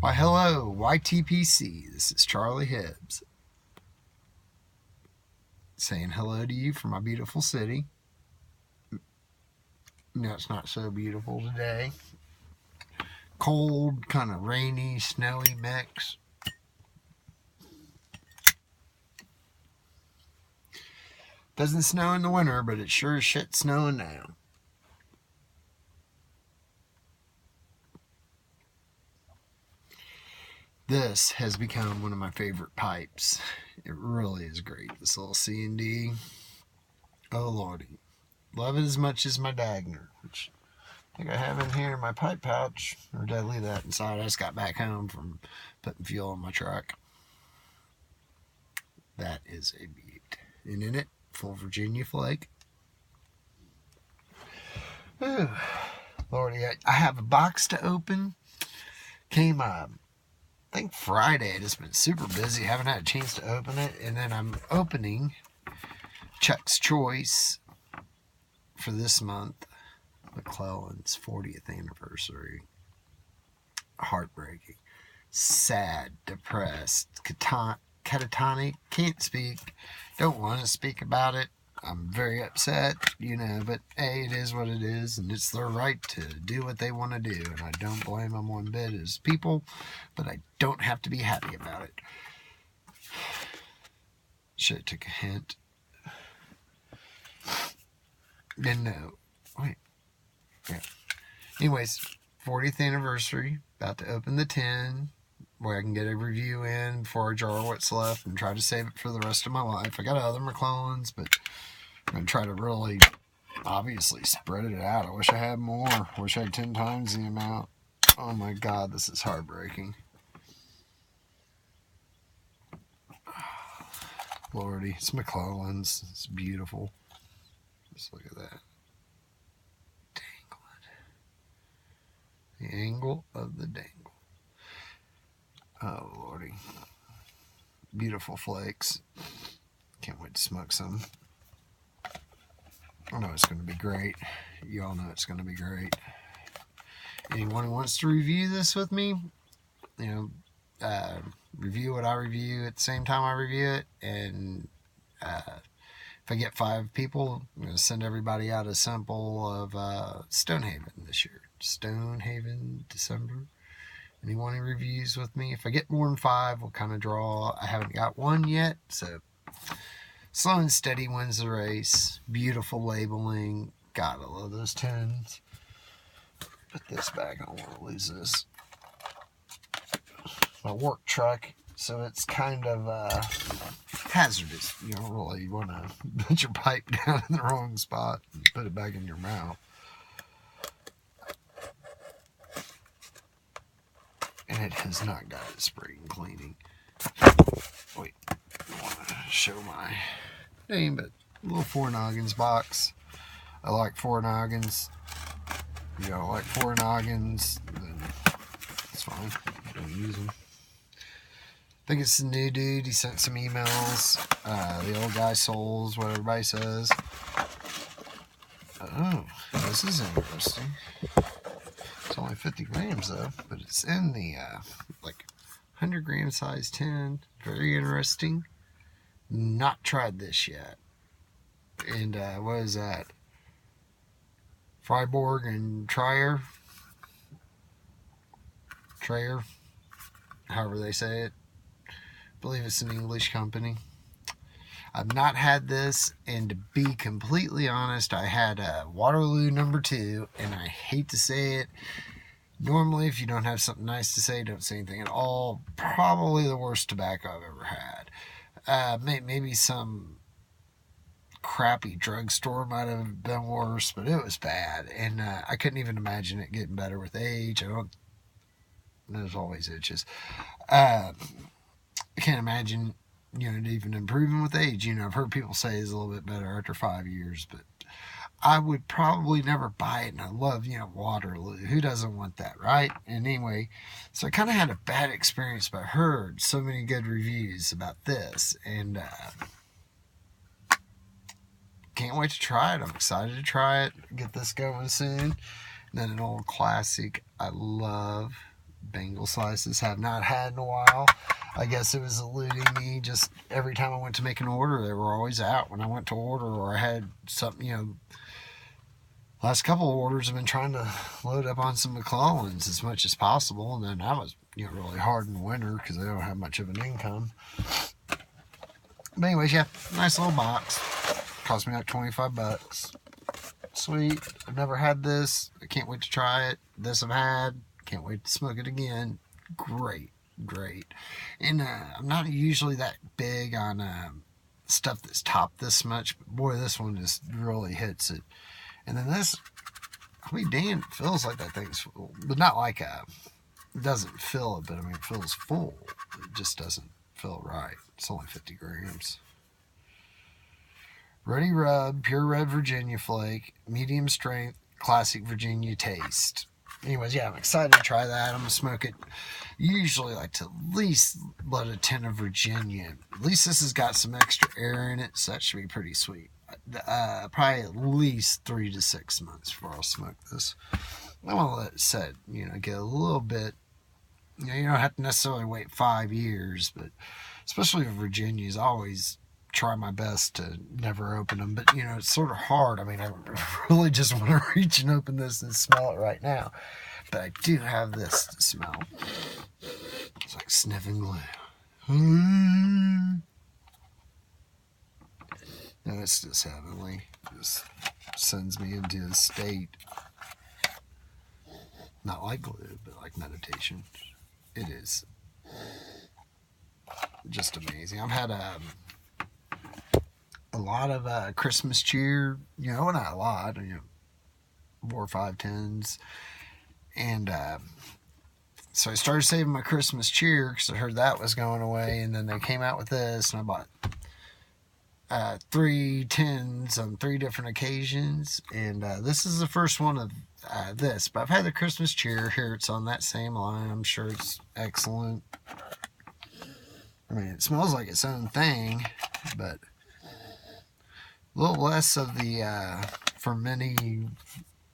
Why, hello, YTPC. This is Charlie Hibbs saying hello to you from my beautiful city. No, it's not so beautiful today. Cold, kind of rainy, snowy mix. Doesn't snow in the winter, but it sure as shit snowing now. This has become one of my favorite pipes. It really is great. This little C&D. Oh lordy. Love it as much as my Dagner, which I think I have in here in my pipe pouch. Or did I leave that inside? I just got back home from putting fuel in my truck. That is a beaut. And in it, full Virginia flake. Ooh, lordy, I have a box to open. Came I think Friday. It's been super busy. Haven't had a chance to open it. And then I'm opening Chuck's Choice for this month. McClellands 40th anniversary. Heartbreaking. Sad. Depressed. Catatonic. Can't speak. Don't want to speak about it. I'm very upset, but hey, it is what it is, and it's their right to do what they want to do, and I don't blame them one bit as people, but I don't have to be happy about it. Should have took a hint. Then no. Wait. Yeah. Anyways, 40th anniversary, about to open the tin, where I can get a review in before I jar what's left and try to save it for the rest of my life. I got other McClellands, but I'm going to try to really, obviously, spread it out. I wish I had more. I wish I had 10 times the amount. Oh my God, this is heartbreaking. Lordy, it's McClellands. It's beautiful. Just look at that. Dangle it. The angle of the dangle. Oh, lordy. Beautiful flakes. Can't wait to smoke some. I know it's going to be great. You all know it's going to be great. Anyone who wants to review this with me, review what I review at the same time I review it. And if I get 5 people, I'm going to send everybody out a sample of Stonehaven this year. Stonehaven, December. Anyone who reviews with me, if I get more than 5, we'll kind of draw. I haven't got one yet, so slow and steady wins the race. Beautiful labeling. God, I love those tins. Put this back. I don't want to lose this. My work truck, so it's kind of hazardous. You don't really want to put your pipe down in the wrong spot and put it back in your mouth. And it has not got its spring cleaning. Wait, I want to show my name, but little 4 noggins box. I like 4 noggins. You don't like 4 noggins, then it's fine. Don't use them. I think it's the new dude. He sent some emails. The old guy souls, what everybody says. Oh, this is interesting. It's only 50 grams though, but it's in the 100 gram size tin. Very interesting. Not tried this yet. And what is that? Freiburg and Trier, however they say it. I believe it's an English company. I've not had this, and to be completely honest, I had Waterloo number 2, and I hate to say it. Normally, if you don't have something nice to say, don't say anything at all. Probably the worst tobacco I've ever had. Maybe some crappy drugstore might have been worse, but it was bad, and I couldn't even imagine it getting better with age. There's always itches. I can't imagine it even improving with age. I've heard people say it's a little bit better after 5 years, but I would probably never buy it. And I love Waterloo. Who doesn't want that, right? And anyway, so I kind of had a bad experience, but I heard so many good reviews about this, and can't wait to try it. I'm excited to try it. Get this going soon. And then an old classic I love bagel slices. Have not had in a while. I guess it was eluding me. Just every time I went to make an order, they were always out when I went to order, or I had something, last couple of orders I've been trying to load up on some McClellands as much as possible, and then that was really hard in the winter because I don't have much of an income. But anyways, yeah, nice little box. Cost me like $25. Sweet. I've never had this. I can't wait to try it. This I've had. Can't wait to smoke it again. Great. And I'm not usually that big on stuff that's topped this much, but boy, this one just really hits it. And then this, I mean, damn, it feels like that thing's full. But not like it doesn't fill it, but I mean, it feels full. It just doesn't feel right. It's only 50 grams. Ready Rub, Pure Red Virginia Flake, medium strength, classic Virginia taste. Anyways, yeah, I'm excited to try that. I'm going to smoke it. Usually like to at least let a 10 of Virginia. At least this has got some extra air in it, so that should be pretty sweet. Probably at least 3 to 6 months before I'll smoke this. I want to let it set, get a little bit. You don't have to necessarily wait 5 years, but especially with Virginias, I always try my best to never open them. But, it's sort of hard. I mean, I really just want to reach and open this and smell it right now. But I do have this to smell. It's like sniffing glue. No, it's just heavenly. It just sends me into a state. Not like glue, but like meditation. It is just amazing. I've had a lot of Christmas cheer, not a lot, 4 or 5 tins. And so I started saving my Christmas cheer because I heard that was going away. And then they came out with this, and I bought 3 tins on 3 different occasions. And this is the first one of this. But I've had the Christmas cheer here. It's on that same line. I'm sure it's excellent. I mean, it smells like its own thing, but a little less of the fermenty,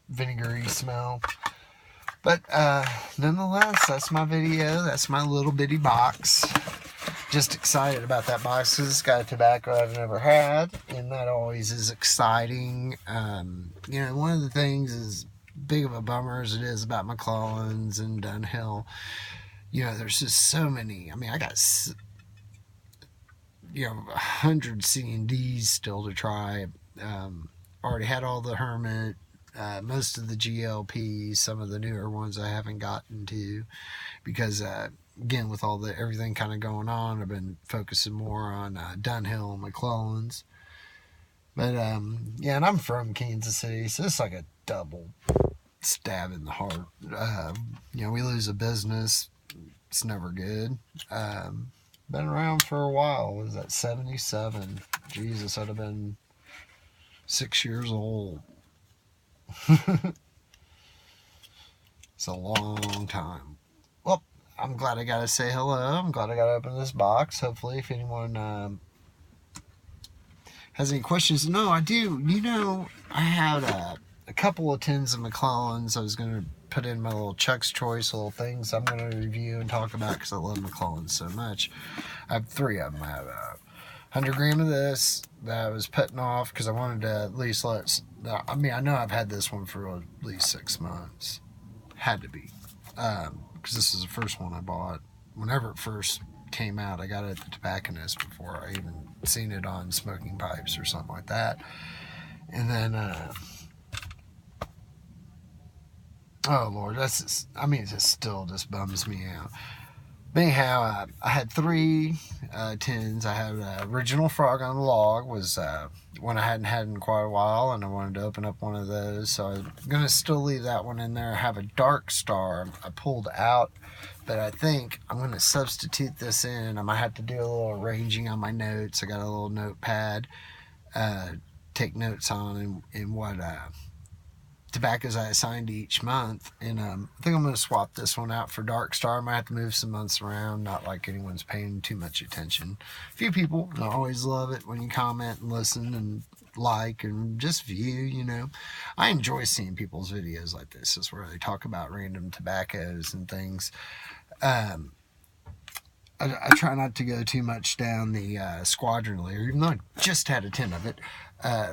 vinegary smell. But nonetheless, that's my video. That's my little bitty box. Just excited about that box because it's got a tobacco I've never had, and that always is exciting. One of the things as big of a bummer as it is about McClellands and Dunhill, there's just so many. I mean, I got 100 C&Ds still to try. Already had all the Hermit, most of the GLPs, some of the newer ones I haven't gotten to because again, with everything kind of going on, I've been focusing more on Dunhill and McClellands. But and I'm from Kansas City, so it's like a double stab in the heart. We lose a business, it's never good. Been around for a while. Was that 77? Jesus, I'd have been 6 years old. It's a long time. Well, I'm glad I got to say hello. I'm glad I got to open this box. Hopefully, if anyone has any questions. No, I do. I had a couple of tins of McClellands. I was going to put in my little Chuck's Choice little things I'm going to review and talk about because I love McClellands so much. I have 3 of them. I have 100 gram of this that I was putting off because I wanted to at least I know I've had this one for at least 6 months. Had to be. Because this is the first one I bought. Whenever it first came out, I got it at the tobacconist before I even seen it on Smoking Pipes or something like that. And then, oh Lord, it just still just bums me out. But anyhow, I had 3 tins. I had original Frog on the Log, was one I hadn't had in quite a while, and I wanted to open up one of those. So I'm going to still leave that one in there. I have a Dark Star I pulled out, but I think I'm going to substitute this in. I might have to do a little arranging on my notes. I got a little notepad, take notes on and what tobaccos I assigned each month, and I think I'm going to swap this one out for Dark Star. I might have to move some months around, not like anyone's paying too much attention. A few people, I always love it when you comment and listen and like and just view, you know. I enjoy seeing people's videos like this. It's where they talk about random tobaccos and things. I try not to go too much down the Squadron Leader, even though I just had a tin of it.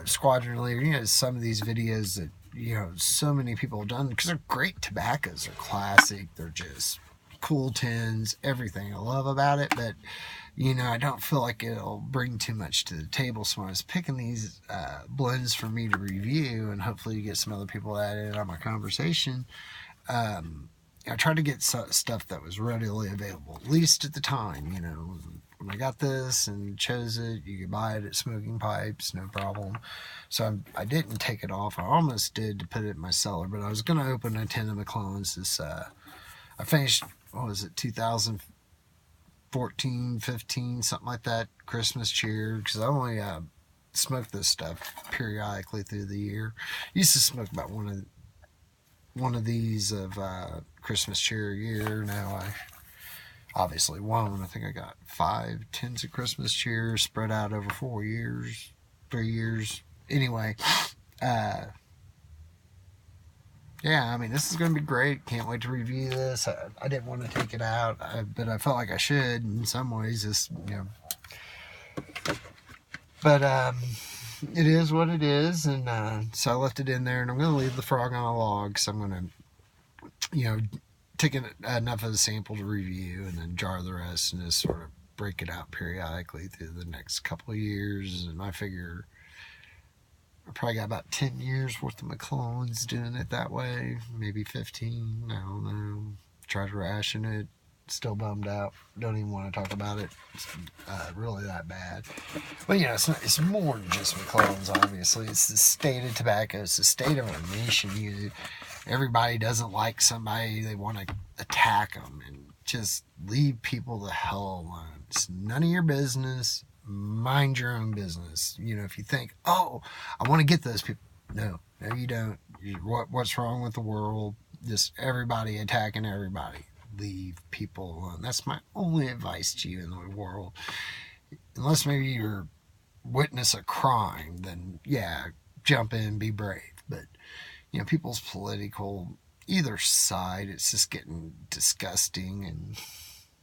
Squadron Leader, you know, some of these videos that, you know, so many people have done, because they're great tobaccos. They're classic. They're just cool tins, everything I love about it. But, you know, I don't feel like it'll bring too much to the table. So when I was picking these blends for me to review, and hopefully get some other people added on my conversation, I tried to get stuff that was readily available, at least at the time. You know, when I got this and chose it, you could buy it at Smoking Pipes, no problem. So I didn't take it off. I almost did to put it in my cellar, but I was going to open a tin of McClellands. This I finished, what was it, 2014, 15, something like that, Christmas cheer, because I only smoked this stuff periodically through the year. I used to smoke about one of these of Christmas cheer a year. Now I obviously won. I think I got 5 tins of Christmas cheer spread out over 3 years. Anyway, yeah, I mean, this is going to be great. Can't wait to review this. I didn't want to take it out, but I felt like I should in some ways. Just, you know, but it is what it is, and so I left it in there, and I'm going to leave the frog on a log, because I'm going to, you know, take enough of the sample to review, and then jar the rest, and just sort of break it out periodically through the next couple of years. And I figure I probably got about 10 years worth of McClellands doing it that way, maybe 15, I don't know. Try to ration it. Still bummed out. Don't even want to talk about it. It's really that bad. But, you know, it's more than just McClellands, obviously. It's the state of tobacco. It's the state of our nation. Everybody doesn't like somebody. They want to attack them. And just leave people the hell alone. It's none of your business. Mind your own business. You know, if you think, oh, I want to get those people. No, you don't. What's wrong with the world? Just everybody attacking everybody. Leave people alone. That's my only advice to you in the world. Unless maybe you're witness a crime, then yeah, jump in, be brave. But, you know, people's political, either side, it's just getting disgusting. And,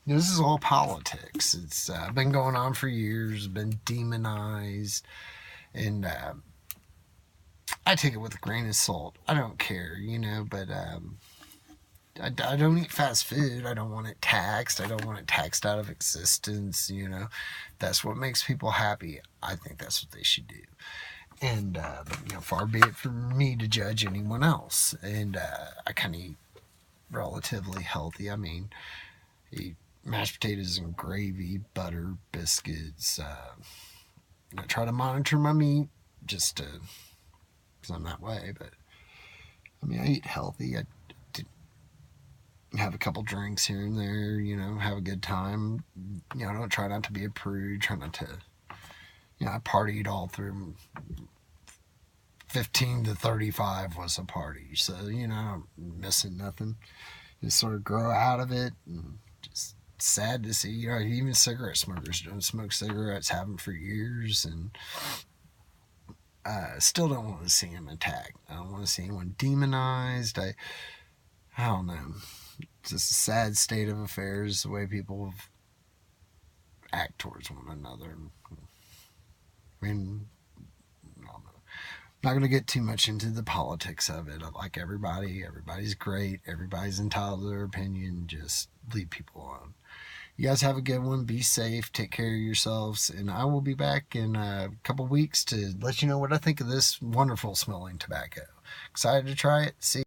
you know, this is all politics. It's been going on for years, been demonized, and I take it with a grain of salt. I don't care, you know, but I don't eat fast food. I don't want it taxed. I don't want it taxed out of existence, you know. That's what makes people happy. I think that's what they should do. And, you know, far be it from me to judge anyone else. And I kind of eat relatively healthy. I mean, eat mashed potatoes and gravy, butter, biscuits. I try to monitor my meat just because I'm that way. But, I mean, I eat healthy. I have a couple drinks here and there, you know, have a good time. You know, I don't try not to be a prude, try not to, you know, I partied all through 15 to 35 was a party. So, you know, I'm missing nothing. Just sort of grow out of it, and just sad to see, you know, even cigarette smokers don't smoke cigarettes, haven't for years, and still don't want to see them attacked. I don't want to see anyone demonized. I don't know. It's just a sad state of affairs, the way people act towards one another. I mean, I don't know. I'm not going to get too much into the politics of it. I like everybody. Everybody's great. Everybody's entitled to their opinion. Just leave people alone. You guys have a good one. Be safe. Take care of yourselves. And I will be back in a couple weeks to let you know what I think of this wonderful smelling tobacco. Excited to try it. See